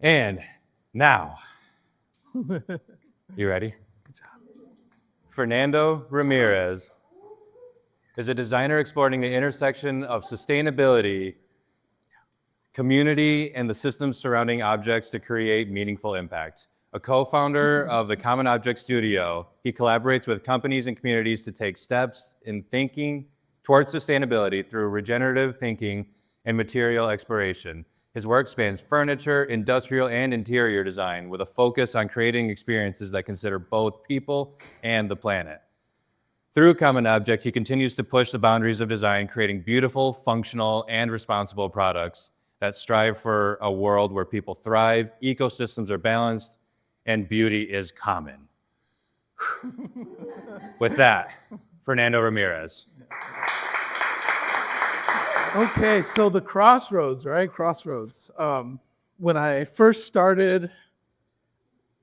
And now, you ready? Fernando Ramirez is a designer exploring the intersection of sustainability, community, and the systems surrounding objects to create meaningful impact. A co-founder of the Common Object Studio, he collaborates with companies and communities to take steps in thinking towards sustainability through regenerative thinking and material exploration. His work spans furniture, industrial, and interior design with a focus on creating experiences that consider both people and the planet. Through Common Object, he continues to push the boundaries of design, creating beautiful, functional, and responsible products that strive for a world where people thrive, ecosystems are balanced, and beauty is common. With that, Fernando Ramirez. Okay, so the crossroads, right? Crossroads. When I first started,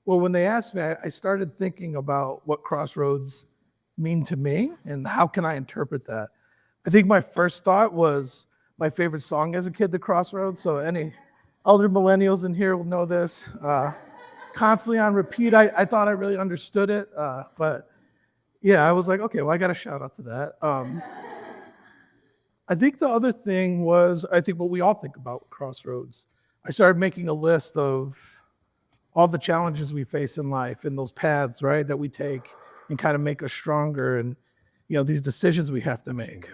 when they asked me, I started thinking about what crossroads mean to me and how can I interpret that. I think my first thought was my favorite song as a kid, The Crossroads. So any elder millennials in here will know this. Constantly on repeat. I thought I really understood it, but yeah, I was like, okay, well, I got to shout out to that. I think the other thing was, I think what we all think about crossroads. I started making a list of all the challenges we face in life and those paths, right, that we take and kind of make us stronger, and these decisions we have to make,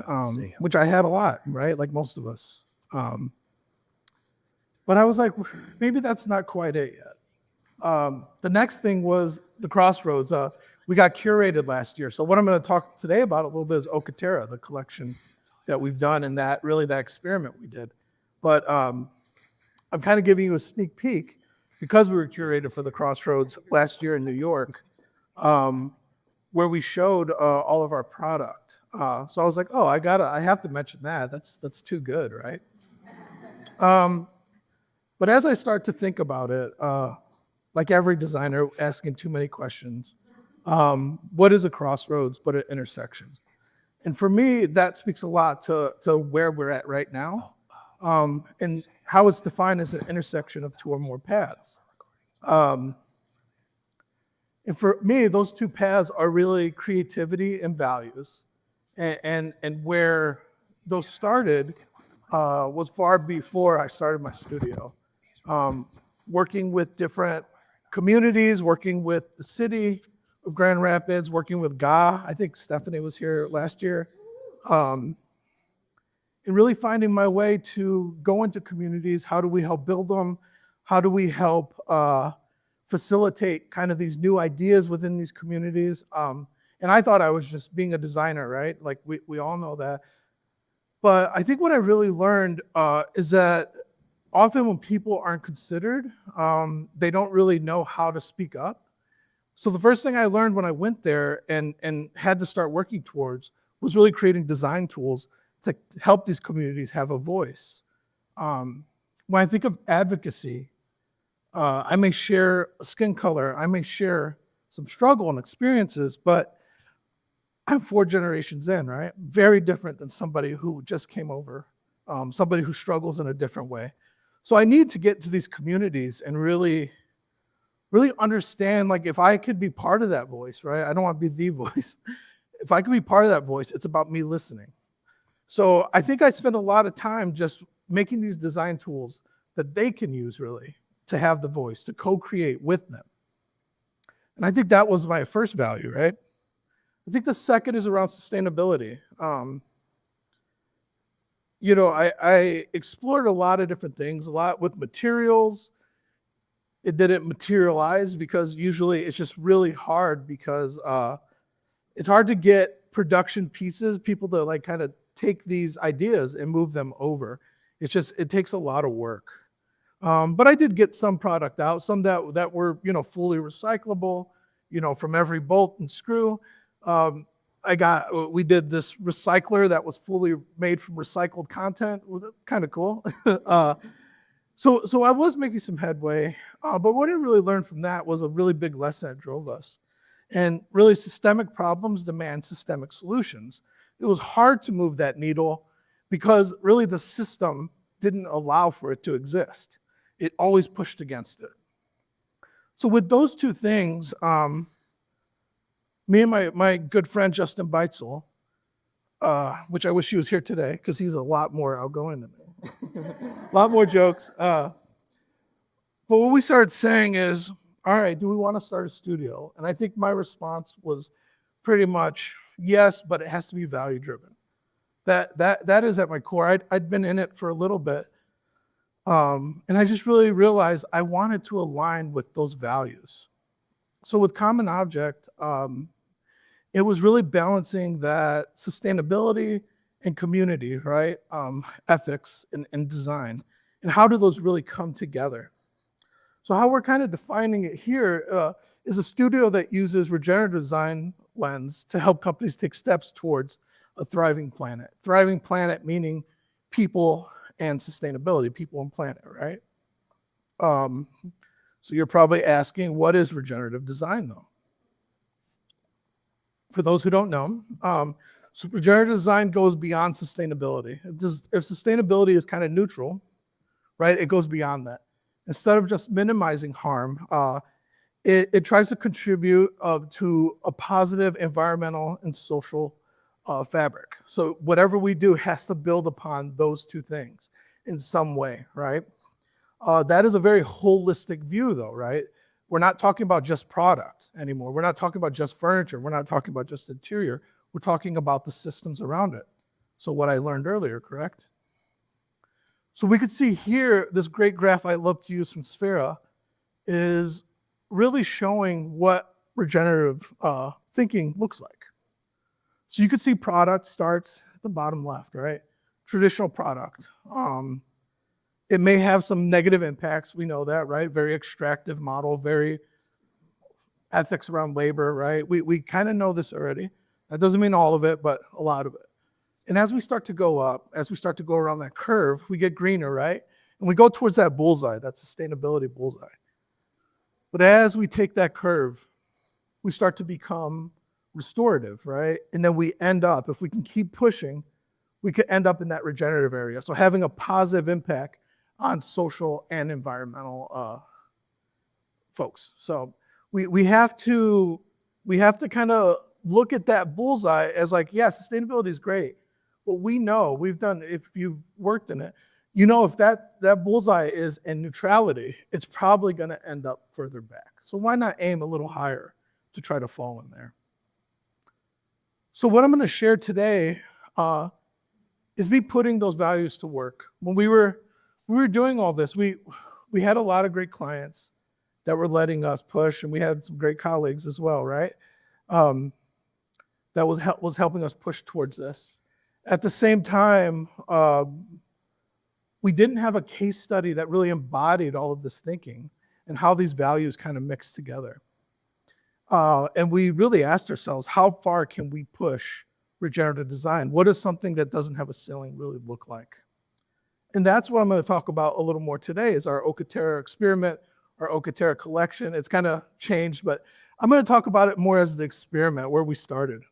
which I had a lot, right, like most of us. But I was like, maybe that's not quite it yet. The next thing was the crossroads. We got curated last year. So what I'm going to talk today about a little bit is Okatera, the collection that we've done, and that experiment we did. But I'm kind of giving you a sneak peek because we were curated for the Crossroads last year in New York, where we showed all of our product. So I was like, oh, I have to mention that. That's too good, right? But as I start to think about it, like every designer asking too many questions, what is a crossroads but an intersection? And for me, that speaks a lot to where we're at right now, and how it's defined as an intersection of two or more paths. And for me, those two paths are really creativity and values. And where those started was far before I started my studio. Working with different communities, working with the city of Grand Rapids, working with GA. I think Stephanie was here last year. And really finding my way to go into communities. How do we help build them? How do we help facilitate kind of these new ideas within these communities? And I thought I was just being a designer, right? Like we all know that. But I think what I really learned is that often when people aren't considered, they don't really know how to speak up. So the first thing I learned when I went there and had to start working towards was really creating design tools to help these communities have a voice. When I think of advocacy, I may share a skin color, I may share some struggle and experiences, but I'm 4 generations in, right? Very different than somebody who just came over, somebody who struggles in a different way. So I need to get to these communities and really understand, like, if I could be part of that voice, right? I don't want to be the voice. If I could be part of that voice, it's about me listening. So I think I spent a lot of time just making these design tools that they can use really to have the voice, to co-create with them. And I think that was my first value, right? I think the second is around sustainability. I explored a lot of different things, a lot with materials. It didn't materialize because usually it's just really hard because it's hard to get production pieces, people to like kind of take these ideas and move them over. It takes a lot of work. But I did get some product out, some that were, fully recyclable, from every bolt and screw. We did this recycler that was fully made from recycled content. Kind of cool. So I was making some headway, but what I really learned from that was a really big lesson that drove us. And really, systemic problems demand systemic solutions. It was hard to move that needle because really the system didn't allow for it to exist. it always pushed against it. So with those two things, me and my good friend Justin Beitzel, which I wish he was here today because he's a lot more outgoing than me, a lot more jokes. But what we started saying is, all right, do we want to start a studio? And I think my response was pretty much yes, but it has to be value driven. That is at my core. I'd been in it for a little bit, and I just really realized I wanted to align with those values. So with Common Object, it was really balancing that sustainability and community, right? Ethics and design, and how do those really come together? So how we're kind of defining it here is a studio that uses regenerative design lens to help companies take steps towards a thriving planet. Thriving planet meaning people and sustainability, people and planet, right? So you're probably asking, what is regenerative design though? For those who don't know, so regenerative design goes beyond sustainability. If sustainability is kind of neutral, right, it goes beyond that. Instead of just minimizing harm, it tries to contribute to a positive environmental and social fabric. So whatever we do has to build upon those two things in some way, right? That is a very holistic view though, right? We're not talking about just product anymore. We're not talking about just furniture. We're not talking about just interior. We're talking about the systems around it. So what I learned earlier, correct? So we could see here, this great graph I love to use from Sphera is really showing what regenerative thinking looks like. So you could see product starts at the bottom left, right? Traditional product. It may have some negative impacts, we know that, right? Very extractive model, very ethics around labor, right? We kind of know this already. That doesn't mean all of it, but a lot of it. And as we start to go up, as we start to go around that curve, we get greener, right? And we go towards that bullseye, that sustainability bullseye. But as we take that curve, we start to become restorative, right? And then we end up, if we can keep pushing, we could end up in that regenerative area. So having a positive impact on social and environmental folks. So we have to kind of look at that bullseye as like, yeah, sustainability is great. But we know, we've done, if you've worked in it, you know if that bullseye is in neutrality, it's probably going to end up further back. So why not aim a little higher to try to fall in there? So what I'm going to share today is me putting those values to work. When we were doing all this, we had a lot of great clients that were letting us push, and we had some great colleagues as well, right? That was helping us push towards this. At the same time, we didn't have a case study that really embodied all of this thinking and how these values kind of mix together. And we really asked ourselves, how far can we push regenerative design? What does something that doesn't have a ceiling really look like? And that's what I'm going to talk about a little more today is our Okatera experiment, our Okatera collection. It's kind of changed, but I'm going to talk about it more as the experiment, where we started.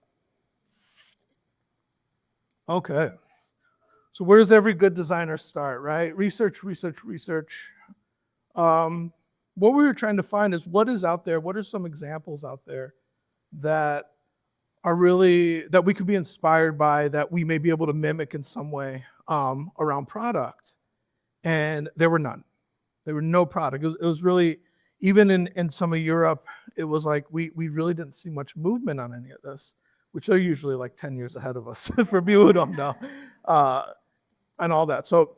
Okay. So where does every good designer start, right? Research, research, research. What we were trying to find is what is out there, what are some examples out there that are really, that we could be inspired by, that we may be able to mimic in some way around product. And there were none. There were no product. It was really, even in some of Europe, it was like we really didn't see much movement on any of this, which they're usually like 10 years ahead of us, for people who don't know, and all that. So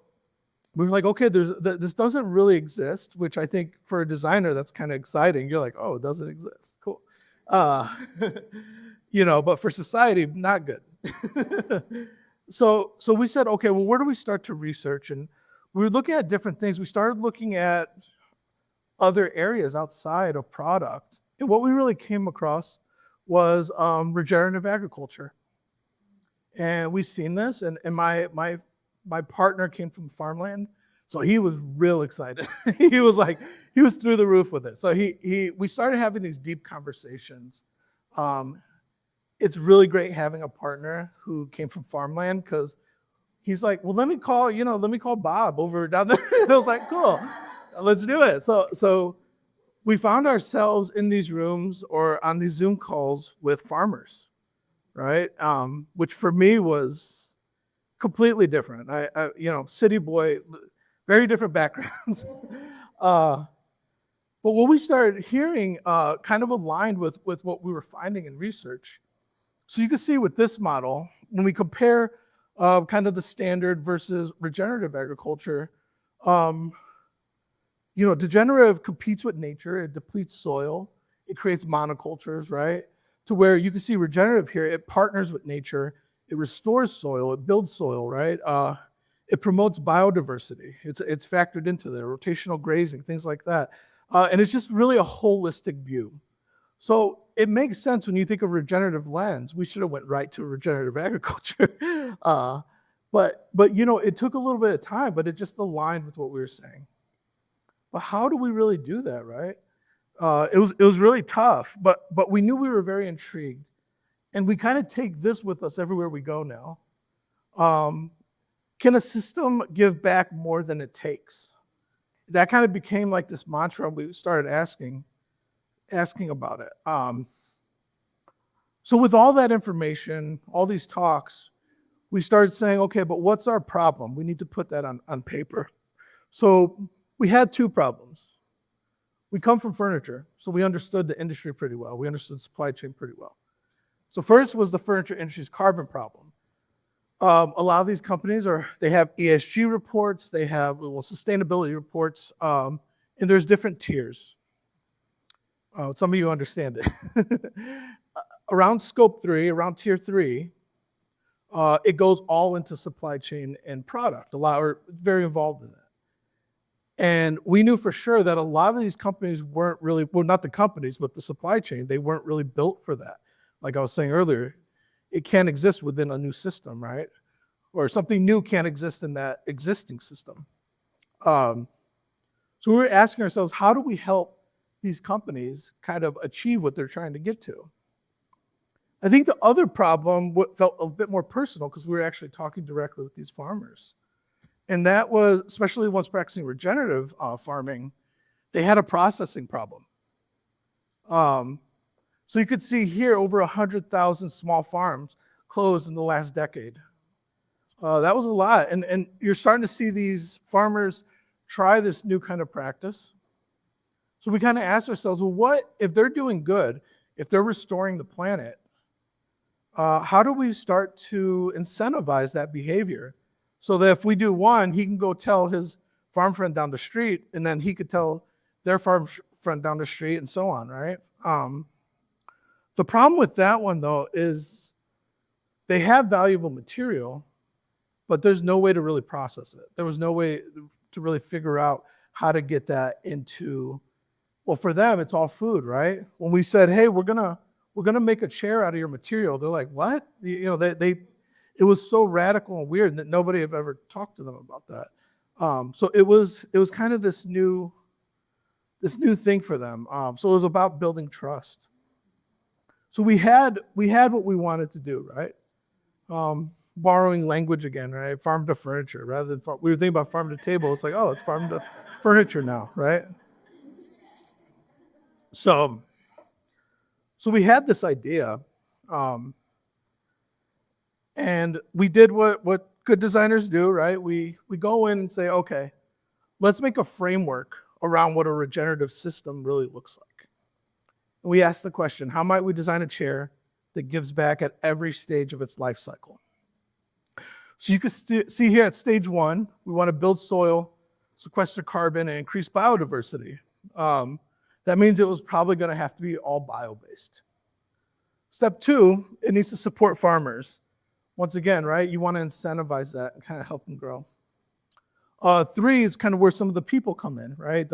we were like, okay, this doesn't really exist, which I think for a designer, that's kind of exciting. You're like, oh, it doesn't exist. Cool. But for society, not good. So we said, okay, well, where do we start to research? And we were looking at different things. We started looking at other areas outside of product. And what we really came across was regenerative agriculture. And we've seen this, and my partner came from farmland, so he was real excited. He was through the roof with it. So we started having these deep conversations. It's really great having a partner who came from farmland, because he's like, well, let me call Bob over down there. I was like, cool. Let's do it. So we found ourselves in these rooms or on these Zoom calls with farmers, right? Which for me was completely different. City boy, very different backgrounds. But what we started hearing kind of aligned with what we were finding in research. So you can see with this model, when we compare kind of the standard versus regenerative agriculture, degenerative competes with nature, it depletes soil, it creates monocultures, right? To where you can see regenerative here, it partners with nature, it restores soil, it builds soil, right? It promotes biodiversity. It's factored into there, rotational grazing, things like that. And it's just really a holistic view. So it makes sense when you think of regenerative lens. We should have went right to regenerative agriculture. But it took a little bit of time, but it just aligned with what we were saying. But how do we really do that, right? It was really tough, but we knew we were very intrigued. And we kind of take this with us everywhere we go now. Can a system give back more than it takes? That kind of became like this mantra. We started asking about it. So with all that information, all these talks, we started saying, okay, but what's our problem? We need to put that on paper. So we had two problems. We come from furniture, so we understood the industry pretty well. We understood supply chain pretty well. So first was the furniture industry's carbon problem. A lot of these companies they have ESG reports, they have sustainability reports, and there's different tiers. Some of you understand it. Around scope 3, around tier 3, it goes all into supply chain and product. A lot are very involved in that. And we knew for sure that a lot of these companies weren't really, well, not the companies, but the supply chain, they weren't really built for that. Like I was saying earlier, it can't exist within a new system, right? Or something new can't exist in that existing system. So we were asking ourselves, how do we help these companies kind of achieve what they're trying to get to? I think the other problem felt a bit more personal because we were actually talking directly with these farmers. And that was, especially ones practicing regenerative farming, they had a processing problem. So you could see here over 100,000 small farms closed in the last decade. That was a lot. And you're starting to see these farmers try this new kind of practice. So we kind of asked ourselves, well, what if they're doing good, if they're restoring the planet, how do we start to incentivize that behavior? So that if we do one, he can go tell his farm friend down the street, and then he could tell their farm friend down the street, and so on, right? The problem with that one, though, is they have valuable material, but there's no way to really process it. There was no way to really figure out how to get that into, well, for them, it's all food, right? When we said, hey, we're gonna make a chair out of your material, they're like, what? It was so radical and weird that nobody had ever talked to them about that. So it was kind of this new thing for them. So it was about building trust. So we had what we wanted to do, right? Borrowing language again, right? Farm to furniture rather than we were thinking about farm to table. It's like, oh, it's farm to furniture now, right? So we had this idea, and we did what good designers do, right? We go in and say, okay, let's make a framework around what a regenerative system really looks like. And we ask the question, how might we design a chair that gives back at every stage of its life cycle? So you can see here at stage 1, we want to build soil, sequester carbon, and increase biodiversity. That means it was probably going to have to be all bio-based. Step 2, it needs to support farmers. Once again, right, you want to incentivize that and kind of help them grow. 3 is kind of where some of the people come in, right?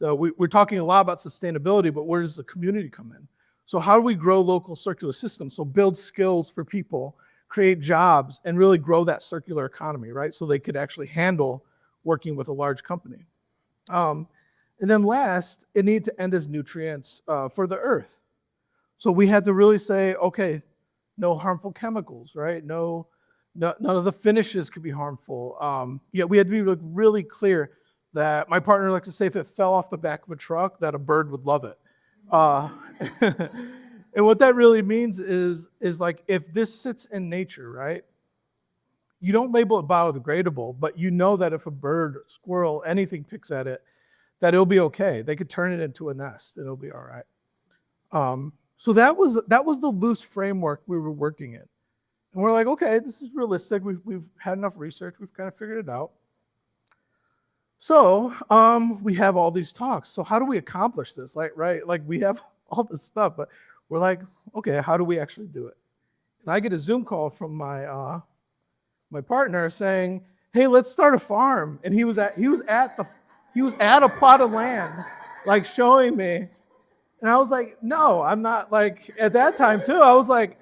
We're talking a lot about sustainability, but where does the community come in? So how do we grow local circular systems? So build skills for people, create jobs, and really grow that circular economy, right? So they could actually handle working with a large company. And then last, it needed to end as nutrients for the earth. So we had to really say, okay, no harmful chemicals, right? None of the finishes could be harmful. We had to be really clear that my partner likes to say if it fell off the back of a truck, that a bird would love it. Uh, and what that really means is like if this sits in nature, right? You don't label it biodegradable, but you know that if a bird, squirrel, anything picks at it, that it'll be okay. They could turn it into a nest. It'll be all right. So that was the loose framework we were working in. And we're like, okay, this is realistic. We've had enough research. We've kind of figured it out. So we have all these talks. So how do we accomplish this? Like we have all this stuff, but we're like, okay, how do we actually do it? And I get a Zoom call from my my partner saying, hey, let's start a farm. And he was at a plot of land, like showing me. And I was like, no, I'm not. Like at that time too, I was like,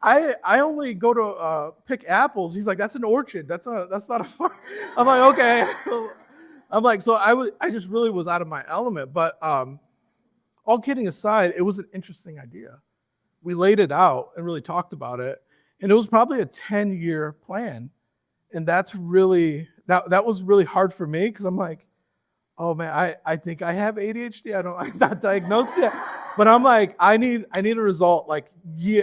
I only go to pick apples. He's like, that's an orchard. That's not a farm. I'm like, okay. I'm like, so I just really was out of my element. But all kidding aside, it was an interesting idea. We laid it out and really talked about it. And it was probably a 10-year plan. And that's really, that was really hard for me because I'm like, oh man, I think I have ADHD. I'm not diagnosed yet. But I'm like, I need a result. Like,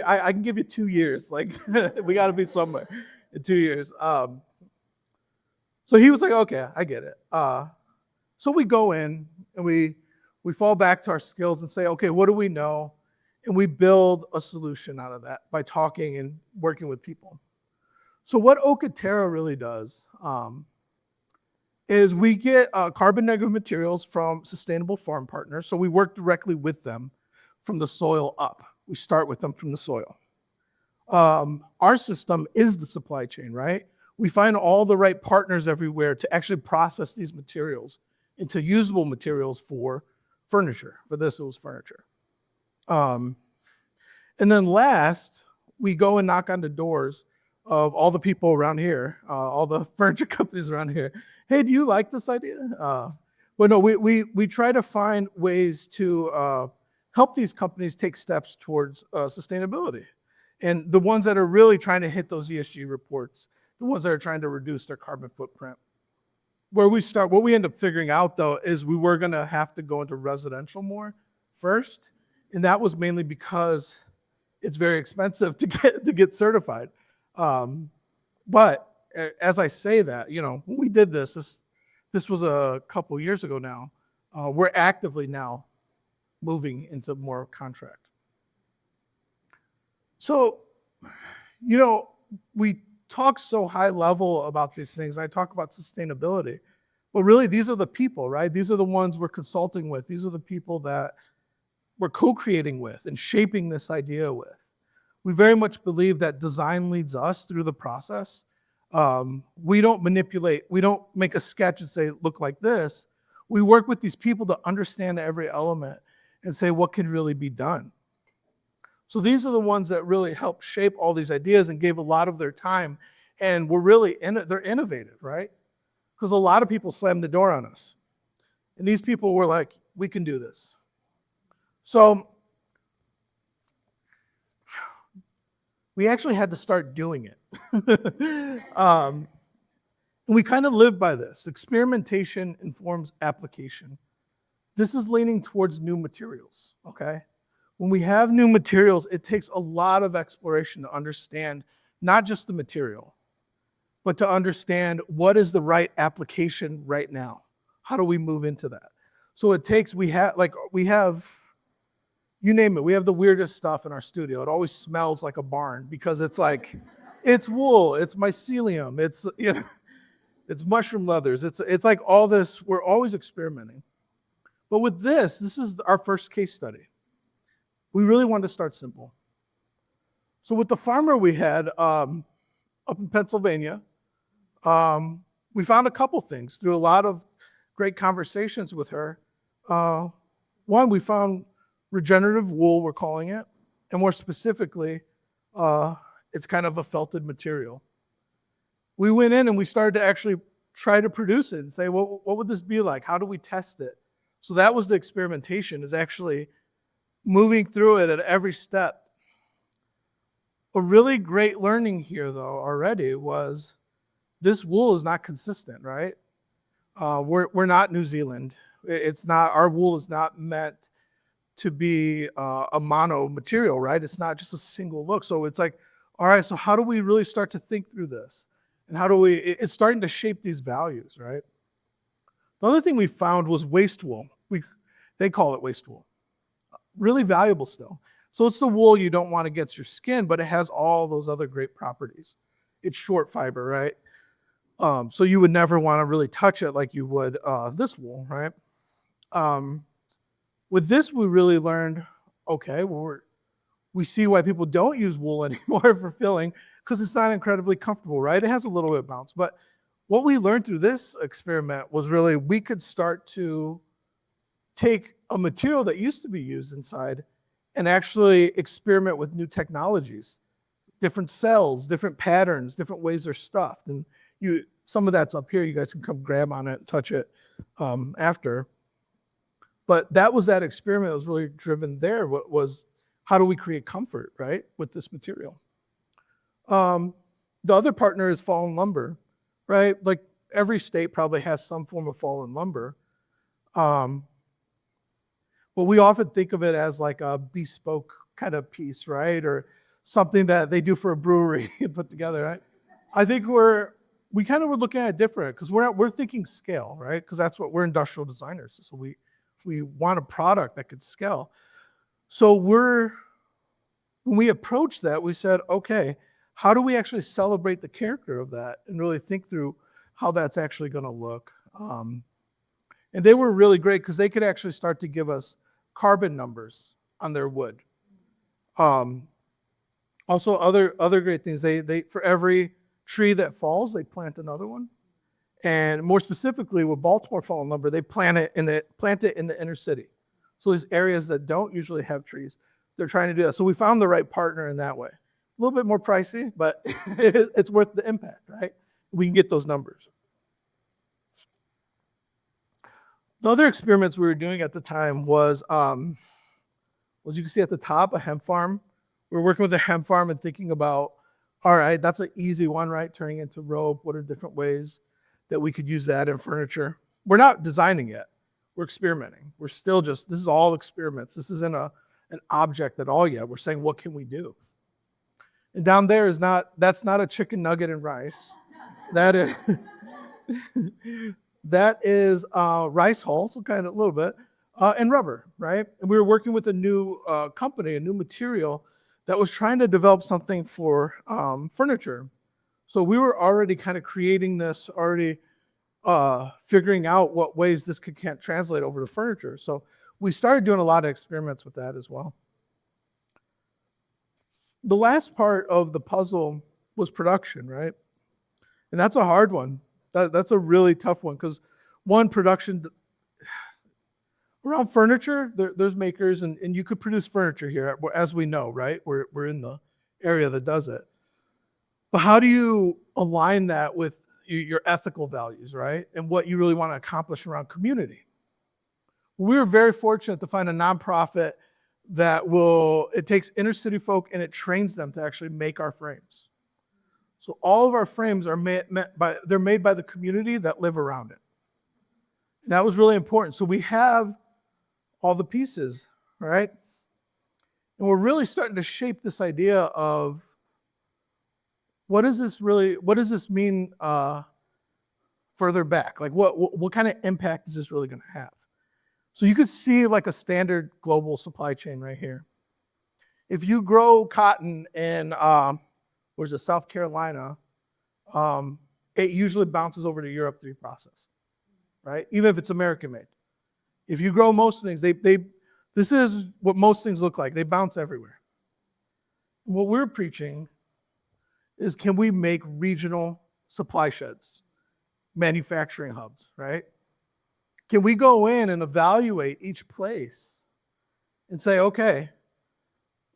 I can give you 2 years. Like, we got to be somewhere in 2 years. So he was like, okay, I get it. So we go in and we fall back to our skills and say, okay, what do we know? And we build a solution out of that by talking and working with people. So what Ocaterra really does is we get carbon negative materials from sustainable farm partners. So we work directly with them from the soil up. We start with them from the soil. Our system is the supply chain, right? We find all the right partners everywhere to actually process these materials into usable materials for furniture. For this, it was furniture. And then last, we go and knock on the doors of all the people around here, all the furniture companies around here. Hey, do you like this idea? Well, no, we try to find ways to help these companies take steps towards sustainability. And the ones that are really trying to hit those ESG reports, the ones that are trying to reduce their carbon footprint. What we end up figuring out though, is we were gonna have to go into residential more first. And that was mainly because it's very expensive to get certified. But as I say that, you know, when we did this was a couple years ago now. We're actively now moving into more contract. So, you know, we talk so high level about these things. I talk about sustainability, but really these are the people, right? These are the ones we're consulting with. These are the people that we're co-creating with and shaping this idea with. We very much believe that design leads us through the process. We don't manipulate. We don't make a sketch and say, look like this. We work with these people to understand every element and say what can really be done. So these are the ones that really helped shape all these ideas and gave a lot of their time. And they're innovative, right? Because a lot of people slammed the door on us. And these people were like, we can do this. So we actually had to start doing it. We kind of live by this. Experimentation informs application. This is leaning towards new materials, okay? When we have new materials, it takes a lot of exploration to understand not just the material, but to understand what is the right application right now. How do we move into that? So we have, you name it, we have the weirdest stuff in our studio. It always smells like a barn because it's like, it's wool, it's mycelium, it's, you know, it's mushroom leathers. It's like all this, we're always experimenting. But with this is our first case study. We really wanted to start simple. So with the farmer we had up in Pennsylvania, we found a couple things through a lot of great conversations with her. One, we found regenerative wool, we're calling it, and more specifically, it's kind of a felted material. We went in and we started to actually try to produce it and say, well, what would this be like? How do we test it? So that was the experimentation, is actually moving through it at every step. A really great learning here, though, already was this wool is not consistent, right? We're not New Zealand. It's not, our wool is not meant to be a mono material, right? It's not just a single look. So it's like, all right, so how do we really start to think through this? And how do we, it's starting to shape these values, right? The other thing we found was waste wool. They call it waste wool. Really valuable still. So it's the wool you don't want against your skin, but it has all those other great properties. It's short fiber, right? So you would never want to really touch it like you would this wool, right? With this, we really learned, okay, well, we see why people don't use wool anymore for filling, because it's not incredibly comfortable, right? It has a little bit of bounce. But what we learned through this experiment was really we could start to take a material that used to be used inside and actually experiment with new technologies, different cells, different patterns, different ways they're stuffed. And some of that's up here. You guys can come grab on it and touch it after. But that was that experiment that was really driven there. What was, how do we create comfort, right, with this material? The other partner is fallen lumber, right? Like every state probably has some form of fallen lumber. But we often think of it as like a bespoke kind of piece, right? Or something that they do for a brewery and put together, right? I think we kind of were looking at it different because we're thinking scale, right? Because that's what we're industrial designers. So we want a product that could scale. So when we approached that, we said, okay, how do we actually celebrate the character of that and really think through how that's actually going to look? And they were really great because they could actually start to give us carbon numbers on their wood. Also, other great things. They for every tree that falls, they plant another one. And more specifically, with Baltimore fallen lumber, they plant it in the inner city. So these areas that don't usually have trees, they're trying to do that. So we found the right partner in that way. A little bit more pricey, but it's worth the impact, right? We can get those numbers. The other experiments we were doing at the time was you can see at the top, a hemp farm. We were working with a hemp farm and thinking about, all right, that's an easy one, right? Turning into rope. What are different ways that we could use that in furniture? We're not designing yet. We're experimenting. We're still this is all experiments. This isn't an object at all yet. We're saying, what can we do? And down there that's not a chicken nugget and rice. That is rice hull, so kind of a little bit, and rubber, right? And we were working with a new company, a new material that was trying to develop something for furniture. So we were already kind of creating this, already figuring out what ways this can't translate over to furniture. So we started doing a lot of experiments with that as well. The last part of the puzzle was production, right? And that's a hard one. That's a really tough one because production, around furniture, there's makers and you could produce furniture here, as we know, right? We're in the area that does it. But how do you align that with your ethical values, right? And what you really want to accomplish around community? We were very fortunate to find a nonprofit that it takes inner city folk and it trains them to actually make our frames. So all of our frames are made by the community that live around it. And that was really important. So we have all the pieces, right? And we're really starting to shape this idea of what does this mean further back? Like what kind of impact is this really going to have? So you could see like a standard global supply chain right here. If you grow cotton in South Carolina, it usually bounces over to Europe to be processed, right? Even if it's American made. If you grow most things, this is what most things look like. They bounce everywhere. What we're preaching is, can we make regional supply sheds, manufacturing hubs, right? Can we go in and evaluate each place and say, okay,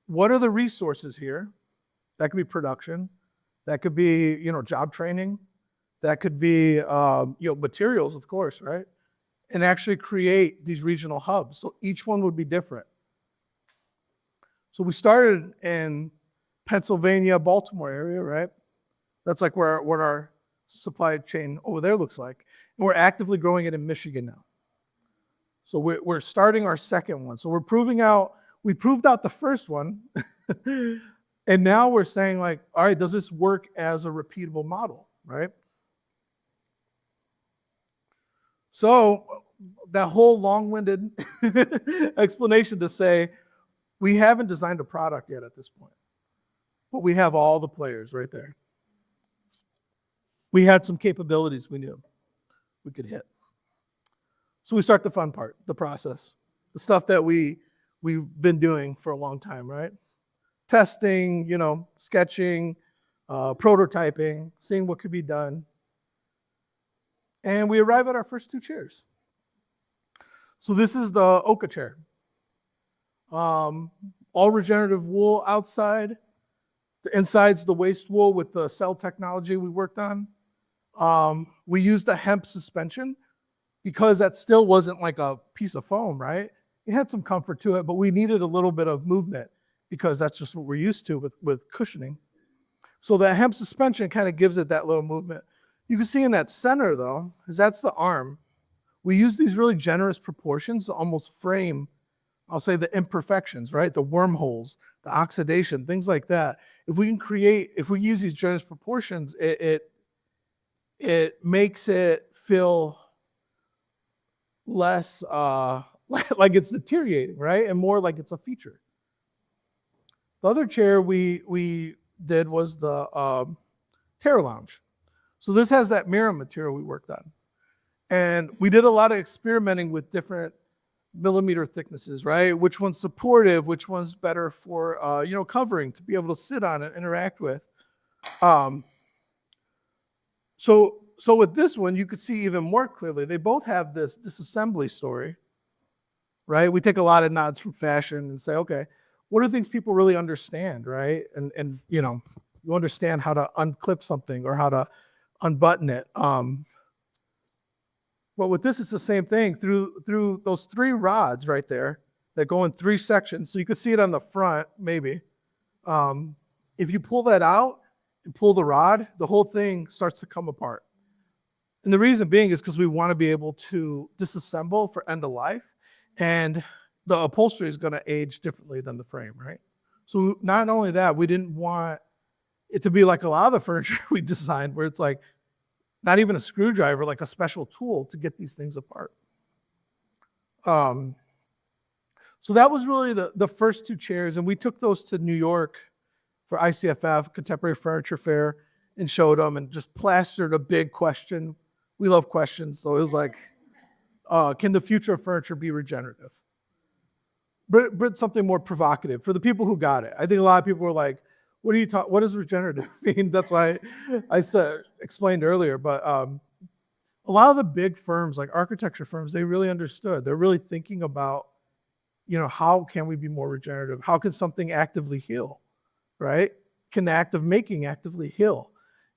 what are the resources here? That could be production. That could be, job training. That could be, materials, of course, right? And actually create these regional hubs. So each one would be different. So we started in Pennsylvania, Baltimore area, right? That's like what our supply chain over there looks like. And we're actively growing it in Michigan now. So we're starting our second one. So we proved out the first one. And now we're saying like, all right, does this work as a repeatable model, right? So that whole long-winded explanation to say, we haven't designed a product yet at this point, but we have all the players right there. We had some capabilities we knew we could hit. So we start the fun part, the process, the stuff that we've been doing for a long time, right? Testing, sketching, prototyping, seeing what could be done. And we arrive at our first 2 chairs. So this is the Oka chair. All regenerative wool outside. The inside's the waste wool with the cell technology we worked on. We used a hemp suspension because that still wasn't like a piece of foam, right? It had some comfort to it, but we needed a little bit of movement because that's just what we're used to with cushioning. So that hemp suspension kind of gives it that little movement. You can see in that center though, is that's the arm. We use these really generous proportions to almost frame, I'll say, the imperfections, right? The wormholes, the oxidation, things like that. If we use these generous proportions, it makes it feel less like it's deteriorating, right? And more like it's a feature. The other chair we did was the Terra Lounge. So this has that mirror material we worked on. And we did a lot of experimenting with different millimeter thicknesses, right? Which one's supportive, which one's better for covering, to be able to sit on and interact with. So with this one, you could see even more clearly, they both have this disassembly story, right? We take a lot of nods from fashion and say, okay, what are things people really understand, right? And you understand how to unclip something or how to unbutton it. But with this, it's the same thing. Through those 3 rods right there that go in 3 sections, so you can see it on the front, maybe. If you pull that out and pull the rod, the whole thing starts to come apart. And the reason being is because we want to be able to disassemble for end of life, and the upholstery is going to age differently than the frame, right? So not only that, we didn't want it to be like a lot of the furniture we designed where it's like not even a screwdriver, like a special tool to get these things apart. So that was really the first 2 chairs, and we took those to New York for ICFF, Contemporary Furniture Fair, and showed them and just plastered a big question. We love questions, so it was like, can the future of furniture be regenerative? But something more provocative for the people who got it. I think a lot of people were like, what does regenerative mean? That's why I explained earlier. But a lot of the big firms, like architecture firms, they really understood. They're really thinking about, how can we be more regenerative? How can something actively heal, right? Can the act of making actively heal?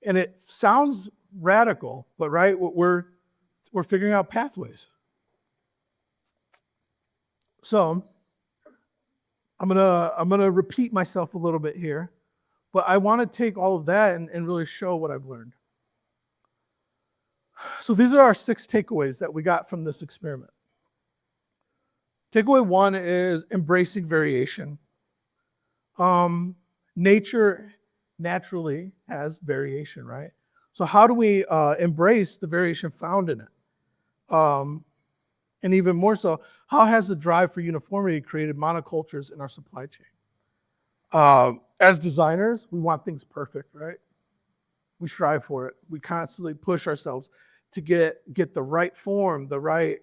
And it sounds radical, but right, we're figuring out pathways. So I'm gonna repeat myself a little bit here, but I want to take all of that and really show what I've learned. So these are our 6 takeaways that we got from this experiment. Takeaway 1 is embracing variation. Nature naturally has variation, right? So how do we embrace the variation found in it? And even more so, how has the drive for uniformity created monocultures in our supply chain? As designers, we want things perfect, right? We strive for it. We constantly push ourselves to get the right form, the right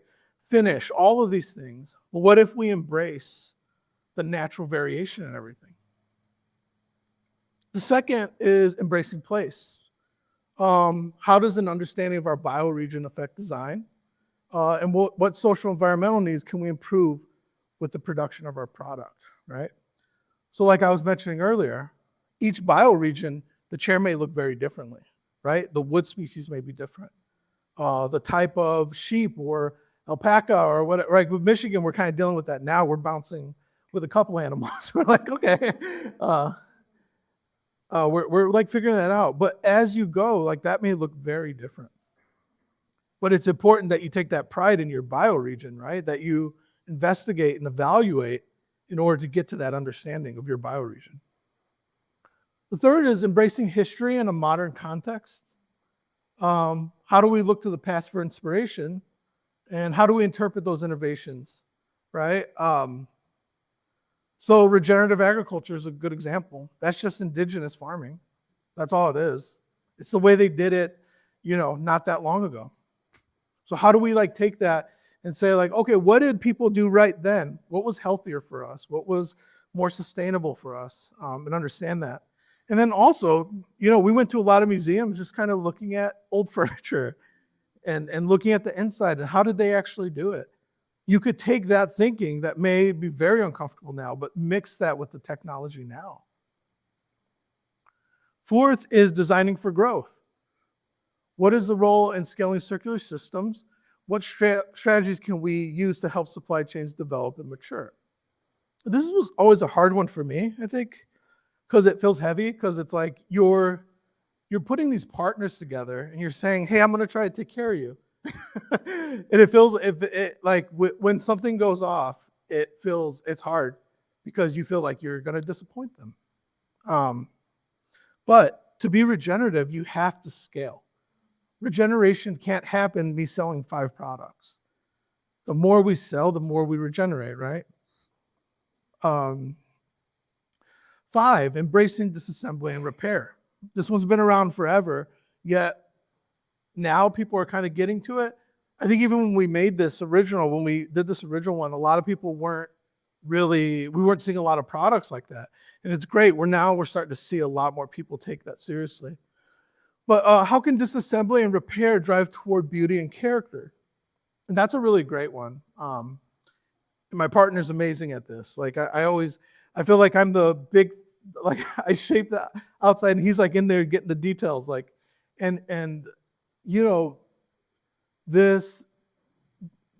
finish, all of these things. But what if we embrace the natural variation in everything? The second is embracing place. How does an understanding of our bioregion affect design? And what social environmental needs can we improve with the production of our product, right? So like I was mentioning earlier, each bioregion, the chair may look very differently, right? The wood species may be different. The type of sheep or alpaca or whatever, right? With Michigan, we're kind of dealing with that now. We're bouncing with a couple animals. We're like, okay, we're like figuring that out. But as you go, like that may look very different. But it's important that you take that pride in your bioregion, right? That you investigate and evaluate in order to get to that understanding of your bioregion. The third is embracing history in a modern context. How do we look to the past for inspiration? And how do we interpret those innovations, right? So regenerative agriculture is a good example. That's just indigenous farming. That's all it is. It's the way they did it, not that long ago. So how do we take that and say okay, what did people do right then? What was healthier for us? What was more sustainable for us? And understand that. And then also, we went to a lot of museums just kind of looking at old furniture and looking at the inside and how did they actually do it? You could take that thinking that may be very uncomfortable now, but mix that with the technology now. Fourth is designing for growth. What is the role in scaling circular systems? What strategies can we use to help supply chains develop and mature? This was always a hard one for me, I think, because it feels heavy, because it's like you're putting these partners together and you're saying, hey, I'm going to try to take care of you. And it feels when something goes off, it's hard because you feel like you're going to disappoint them. But to be regenerative, you have to scale. Regeneration can't happen me selling 5 products. The more we sell, the more we regenerate, right? 5, embracing disassembly and repair. This one's been around forever, yet now people are kind of getting to it. I think even when we did this original one, a lot of people we weren't seeing a lot of products like that. And it's great. We're starting to see a lot more people take that seriously. But how can disassembly and repair drive toward beauty and character? And that's a really great one. And my partner's amazing at this. I feel like I'm the big, I shape the outside and he's in there getting the details. This,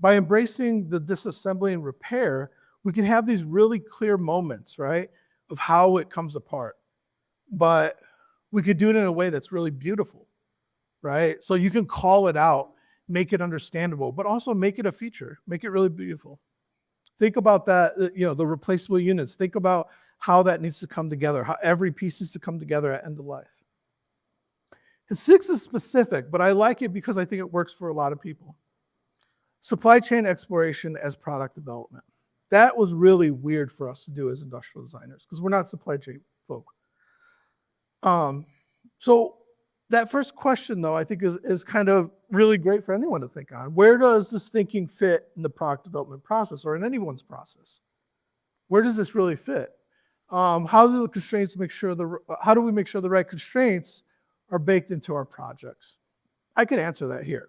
by embracing the disassembly and repair, we can have these really clear moments, right, of how it comes apart. But we could do it in a way that's really beautiful, right? So you can call it out, make it understandable, but also make it a feature, make it really beautiful. Think about that, the replaceable units. Think about how that needs to come together, how every piece needs to come together at end of life. And 6 is specific, but I like it because I think it works for a lot of people. Supply chain exploration as product development. That was really weird for us to do as industrial designers because we're not supply chain folk. So that first question, though, I think is kind of really great for anyone to think on. Where does this thinking fit in the product development process or in anyone's process? Where does this really fit? How do we make sure the right constraints are baked into our projects? I could answer that here.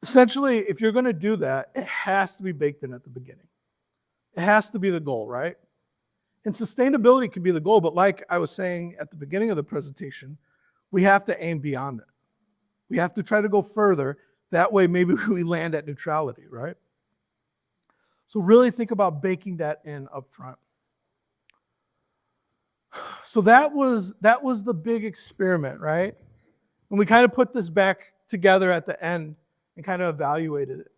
Essentially, if you're going to do that, it has to be baked in at the beginning. It has to be the goal, right? And sustainability can be the goal, but like I was saying at the beginning of the presentation, we have to aim beyond it. We have to try to go further. That way, maybe we land at neutrality, right? So really think about baking that in up front. So that was the big experiment, right? And we kind of put this back together at the end and kind of evaluated it.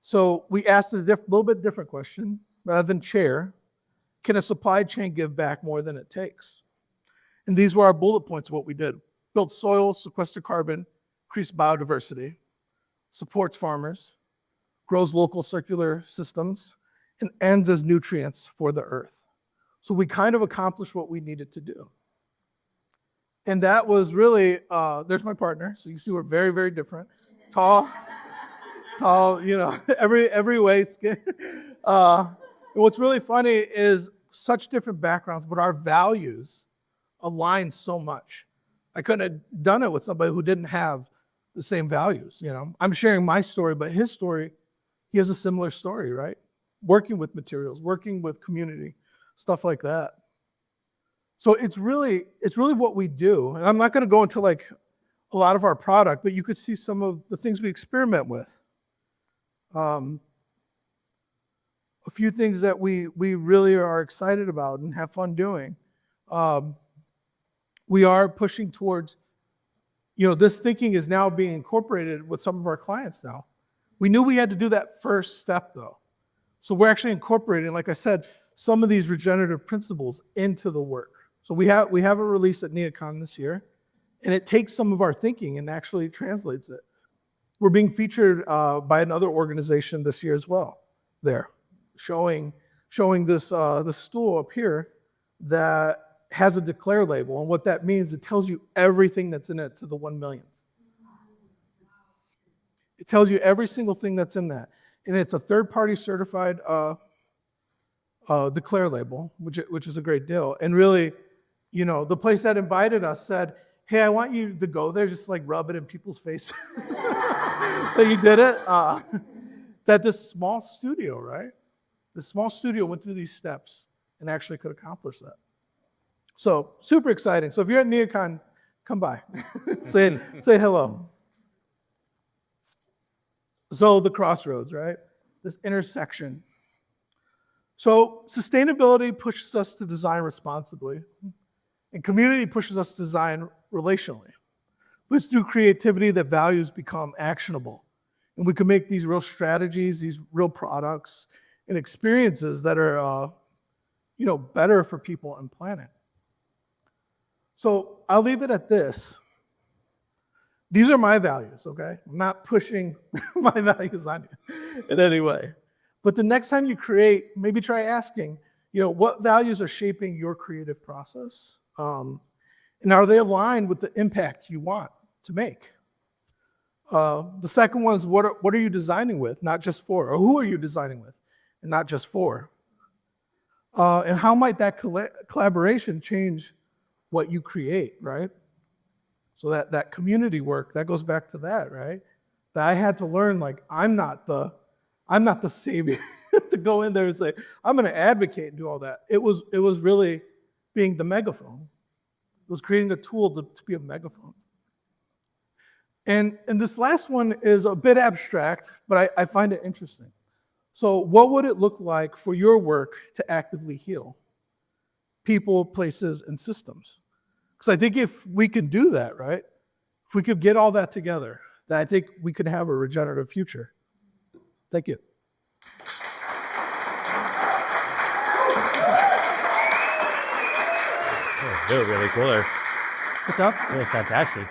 So we asked a little bit different question. Rather than share, can a supply chain give back more than it takes? And these were our bullet points of what we did. Build soil, sequester carbon, increase biodiversity, supports farmers, grows local circular systems, and ends as nutrients for the earth. So we kind of accomplished what we needed to do. And that was really, there's my partner. So you see we're very, very different. Tall, every way. What's really funny is such different backgrounds, but our values align so much. I couldn't have done it with somebody who didn't have the same values. I'm sharing my story, but his story, he has a similar story, right? Working with materials, working with community, stuff like that. So it's really what we do. And I'm not going to go into a lot of our product, but you could see some of the things we experiment with. A few things that we really are excited about and have fun doing. we are pushing towards, this thinking is now being incorporated with some of our clients now. We knew we had to do that first step though. So we're actually incorporating, like I said, some of these regenerative principles into the work. So we have a release at NeoCon this year, and it takes some of our thinking and actually translates it. We're being featured by another organization this year as well, there, showing this stool up here that has a declare label, and what that means, it tells you everything that's in it to the 1 millionth. It tells you every single thing that's in that, and it's a third-party certified declare label, which is a great deal. And really, the place that invited us said, "Hey, I want you to go there, just like rub it in people's face that you did it." That this small studio, right? This small studio went through these steps and actually could accomplish that. So super exciting. So if you're at NeoCon, come by, say hello. So the crossroads, right? This intersection. So sustainability pushes us to design responsibly, and community pushes us to design relationally. But it's through creativity that values become actionable. And we can make these real strategies, these real products, and experiences that are better for people and planet. So I'll leave it at this. These are my values, okay? I'm not pushing my values on you in any way. But the next time you create, maybe try asking, what values are shaping your creative process? And are they aligned with the impact you want to make? The second one is what are you designing with, not just for, or who are you designing with, and not just for? And how might that collaboration change what you create, right? So that community work, that goes back to that, right? That I had to learn, like, I'm not the savior to go in there and say, I'm going to advocate and do all that. It was really being the megaphone. It was creating a tool to be a megaphone. And this last one is a bit abstract, but I find it interesting. So what would it look like for your work to actively heal people, places, and systems? Because I think if we can do that, right? If we could get all that together, then I think we could have a regenerative future. Thank you. Really cooler. What's up? It was fantastic.